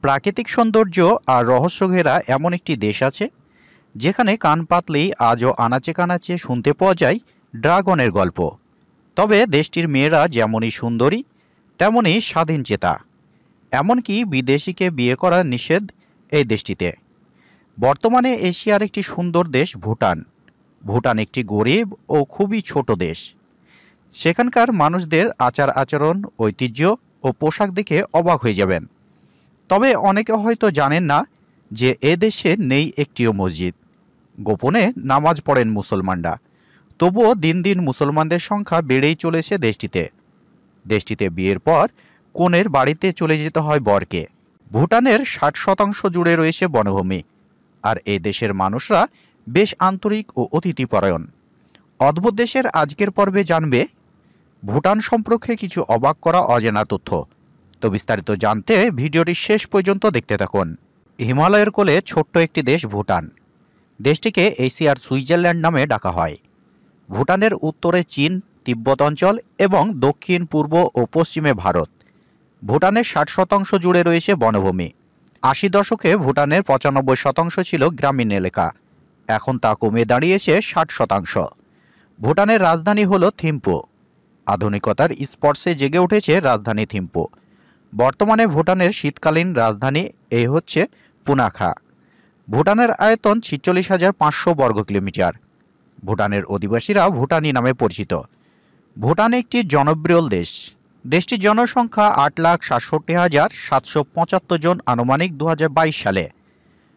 প্রাকৃতিক সৌন্দর্য আর রহস্য ঘেরা এমন একটি দেশ আছে যেখানে কান পাতলেই আজও আনাচে কানাচে শুনতে পাওয়া যায় ড্রাগনের গল্প। তবে দেশটির মেয়েরা যেমনই সুন্দরী তেমনই স্বাধীনচেতা। এমনকি বিদেশিকে বিয়ে করা নিষেধ এই দেশটিতে। বর্তমানে এশিয়ার একটি সুন্দর দেশ ভুটান। ভুটান একটি গরিব ও খুবই ছোট দেশ। সেখানকার মানুষদের আচার আচরণ, ঐতিহ্য ও পোশাক দেখে অবাক হয়ে যাবেন। তবে অনেকে হয়তো জানেন না যে এ দেশে নেই একটিও মসজিদ। গোপনে নামাজ পড়েন মুসলমানরা। তবুও দিন দিন মুসলমানদের সংখ্যা বেড়েই চলেছে দেশটিতে। দেশটিতে বিয়ের পর কনের বাড়িতে চলে যেতে হয় বরকে। ভুটানের 60% জুড়ে রয়েছে বনভূমি। আর এই দেশের মানুষরা বেশ আন্তরিক ও অতিথিপরায়ণ। অদ্ভুত দেশের আজকের পর্বে জানবে ভুটান সম্পর্কে কিছু অবাক করা অজানা তথ্য। তো বিস্তারিত জানতে ভিডিওটি শেষ পর্যন্ত দেখতে থাকুন। হিমালয়ের কোলে ছোট্ট একটি দেশ ভুটান। দেশটিকে এশিয়ার সুইজারল্যান্ড নামে ডাকা হয়। ভুটানের উত্তরে চীন, তিব্বত অঞ্চল এবং দক্ষিণ পূর্ব ও পশ্চিমে ভারত। ভুটানের 60% জুড়ে রয়েছে বনভূমি। 80 দশকে ভুটানের 95% ছিল গ্রামীণ এলাকা। এখন তা কমে দাঁড়িয়েছে 60%। ভুটানের রাজধানী হল থিম্পু। আধুনিকতার স্পর্শে জেগে উঠেছে রাজধানী থিম্পু। বর্তমানে ভুটানের শীতকালীন রাজধানী এই হচ্ছে পুনাখা। ভুটানের আয়তন 46,500 বর্গ কিলোমিটার। ভুটানের অধিবাসীরা ভুটানি নামে পরিচিত। ভুটান একটি জনপ্রিয় দেশ। দেশটির জনসংখ্যা 8,67,775 জন আনুমানিক 2022 সালে।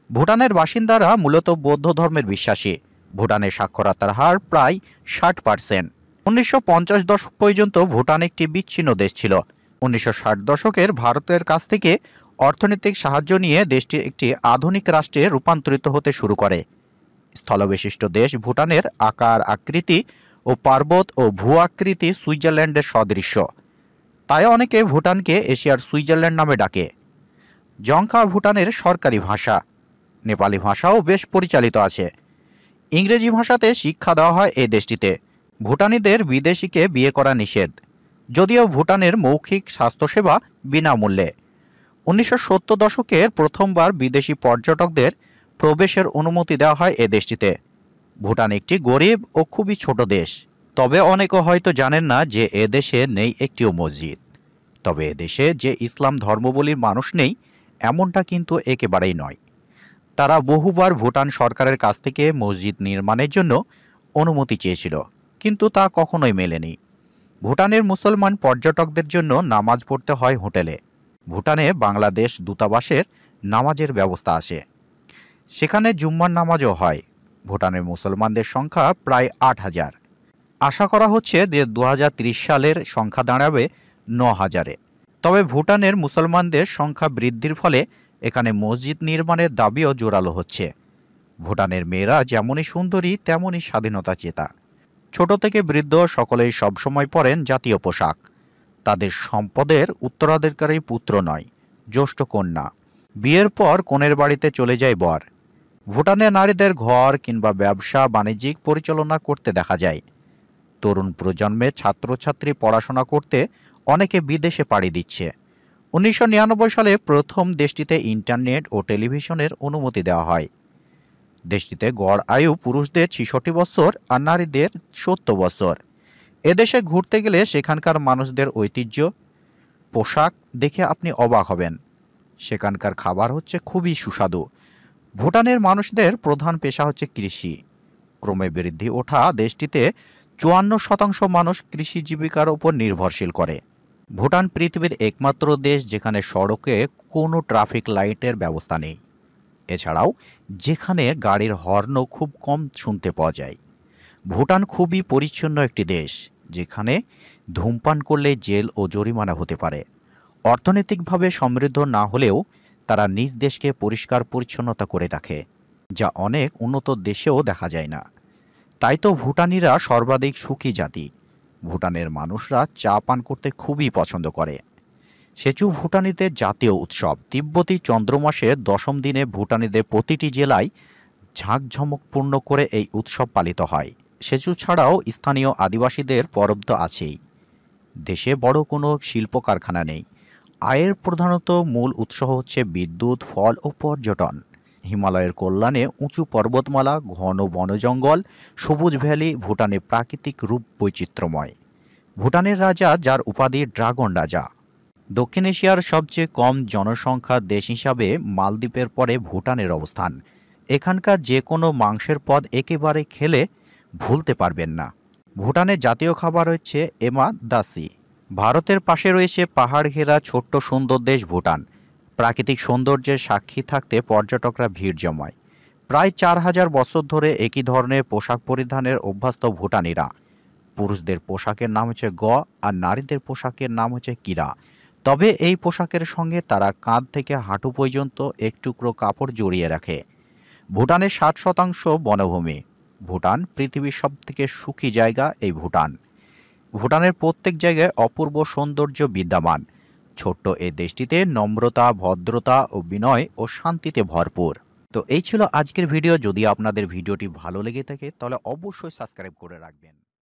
ভুটানের বাসিন্দারা মূলত বৌদ্ধ ধর্মের বিশ্বাসী। ভুটানের সাক্ষরতার হার প্রায় 60%। 1950 দশক পর্যন্ত ভুটান একটি বিচ্ছিন্ন দেশ ছিল। 1960 দশকের ভারতের কাছ থেকে অর্থনৈতিক সাহায্য নিয়ে দেশটি একটি আধুনিক রাষ্ট্রে রূপান্তরিত হতে শুরু করে। স্থলবিশিষ্ট দেশ ভুটানের আকার আকৃতি ও পার্বত ও ভূ আকৃতি সুইজারল্যান্ডের সদৃশ্য। তাই অনেকে ভুটানকে এশিয়ার সুইজারল্যান্ড নামে ডাকে। জংখা ভুটানের সরকারি ভাষা। নেপালি ভাষাও বেশ পরিচালিত আছে। ইংরেজি ভাষাতে শিক্ষা দেওয়া হয় এই দেশটিতে। ভুটানিদের বিদেশিকে বিয়ে করা নিষেধ, যদিও ভুটানের মৌখিক স্বাস্থ্যসেবা বিনামূল্যে। 1970 দশকের প্রথমবার বিদেশি পর্যটকদের প্রবেশের অনুমতি দেওয়া হয় এ দেশটিতে। ভুটান একটি গরিব ও খুবই ছোট দেশ। তবে অনেকে হয়তো জানেন না যে এ দেশে নেই একটিও মসজিদ। তবে এ দেশে যে ইসলাম ধর্মাবলম্বীর মানুষ নেই এমনটা কিন্তু একেবারেই নয়। তারা বহুবার ভুটান সরকারের কাছ থেকে মসজিদ নির্মাণের জন্য অনুমতি চেয়েছিল, কিন্তু তা কখনোই মেলেনি। ভুটানের মুসলমান পর্যটকদের জন্য নামাজ পড়তে হয় হোটেলে। ভুটানে বাংলাদেশ দূতাবাসের নামাজের ব্যবস্থা আছে। সেখানে জুম্মার নামাজও হয়। ভুটানের মুসলমানদের সংখ্যা প্রায় 8,000। আশা করা হচ্ছে যে 2030 সালের সংখ্যা দাঁড়াবে 9,000-এ। তবে ভুটানের মুসলমানদের সংখ্যা বৃদ্ধির ফলে এখানে মসজিদ নির্মাণের দাবিও জোরালো হচ্ছে। ভুটানের মেয়েরা যেমনই সুন্দরী তেমনই স্বাধীনতা চেতা। ছোট থেকে বৃদ্ধ সকলেই সবসময় পরেন জাতীয় পোশাক। তাদের সম্পদের উত্তরাধিকারী পুত্র নয়, জ্যেষ্ঠ কন্যা। বিয়ের পর কনের বাড়িতে চলে যায় বর। ভুটানে নারীদের ঘর কিংবা ব্যবসা বাণিজ্যিক পরিচালনা করতে দেখা যায়। তরুণ প্রজন্মের ছাত্রছাত্রী পড়াশোনা করতে অনেকে বিদেশে পাড়ি দিচ্ছে। 1999 সালে প্রথম দেশটিতে ইন্টারনেট ও টেলিভিশনের অনুমতি দেওয়া হয়। দেশটিতে গড় আয়ু পুরুষদের 66 বছর আর নারীদের 70 বছর। এদেশে ঘুরতে গেলে সেখানকার মানুষদের ঐতিহ্য, পোশাক দেখে আপনি অবাক হবেন। সেখানকার খাবার হচ্ছে খুবই সুস্বাদু। ভুটানের মানুষদের প্রধান পেশা হচ্ছে কৃষি। ক্রমে বৃদ্ধি ওঠা দেশটিতে 54% মানুষ কৃষি জীবিকার উপর নির্ভরশীল করে। ভুটান পৃথিবীর একমাত্র দেশ যেখানে সড়কে কোনো ট্রাফিক লাইটের ব্যবস্থা নেই। এছাড়াও যেখানে গাড়ির হর্নও খুব কম শুনতে পাওয়া যায়। ভুটান খুবই পরিচ্ছন্ন একটি দেশ, যেখানে ধূমপান করলে জেল ও জরিমানা হতে পারে। অর্থনৈতিকভাবে সমৃদ্ধ না হলেও তারা নিজ দেশকে পরিষ্কার পরিচ্ছন্নতা করে রাখে, যা অনেক উন্নত দেশেও দেখা যায় না। তাই তো ভুটানিরা সর্বাধিক সুখী জাতি। ভুটানের মানুষরা চা পান করতে খুবই পছন্দ করে। সেচু ভুটানিদের জাতীয় উৎসব। তিব্বতী চন্দ্রমাসের 10ম দিনে ভুটানিদের প্রতিটি জেলায় ঝাঁকঝমকপূর্ণ করে এই উৎসব পালিত হয়। সেচু ছাড়াও স্থানীয় আদিবাসীদের পরব তো আছেই। দেশে বড় কোনো শিল্প কারখানা নেই। আয়ের প্রধানত মূল উৎস হচ্ছে বিদ্যুৎ, ফল ও পর্যটন। হিমালয়ের কল্যাণে উঁচু পর্বতমালা, ঘন বনজঙ্গল, সবুজ ভ্যালি, ভুটানের প্রাকৃতিক রূপ বৈচিত্র্যময়। ভুটানের রাজা, যার উপাধি ড্রাগন রাজা। দক্ষিণ এশিয়ার সবচেয়ে কম জনসংখ্যার দেশ হিসাবে মালদ্বীপের পরে ভুটানের অবস্থান। এখানকার যে কোনো মাংসের পদ একেবারে খেলে ভুলতে পারবেন না। ভুটানের জাতীয় খাবার হচ্ছে এমা দাসি। ভারতের পাশে রয়েছে পাহাড় ঘেরা ছোট্ট সুন্দর দেশ ভুটান। প্রাকৃতিক সৌন্দর্যের সাক্ষী থাকতে পর্যটকরা ভিড় জমায়। প্রায় 4000 বছর ধরে একই ধরনের পোশাক পরিধানের অভ্যস্ত ভুটানিরা। পুরুষদের পোশাকের নাম হচ্ছে গ, আর নারীদের পোশাকের নাম হচ্ছে কিরা। তবে এই পোশাকের সঙ্গে তারা কাঁধ থেকে হাঁটু পর্যন্ত এক টুকরো কাপড় জড়িয়ে রাখে। ভুটানের 60% বনভূমি। ভুটান পৃথিবীর সবথেকে সুখী জায়গা এই ভুটান। ভুটানের প্রত্যেক জায়গায় অপূর্ব সৌন্দর্য বিদ্যমান। ছোট্ট এই দেশটিতে নম্রতা, ভদ্রতা ও বিনয় ও শান্তিতে ভরপুর। তো এই ছিল আজকের ভিডিও। যদি আপনাদের ভিডিওটি ভালো লেগে থাকে তাহলে অবশ্যই সাবস্ক্রাইব করে রাখবেন।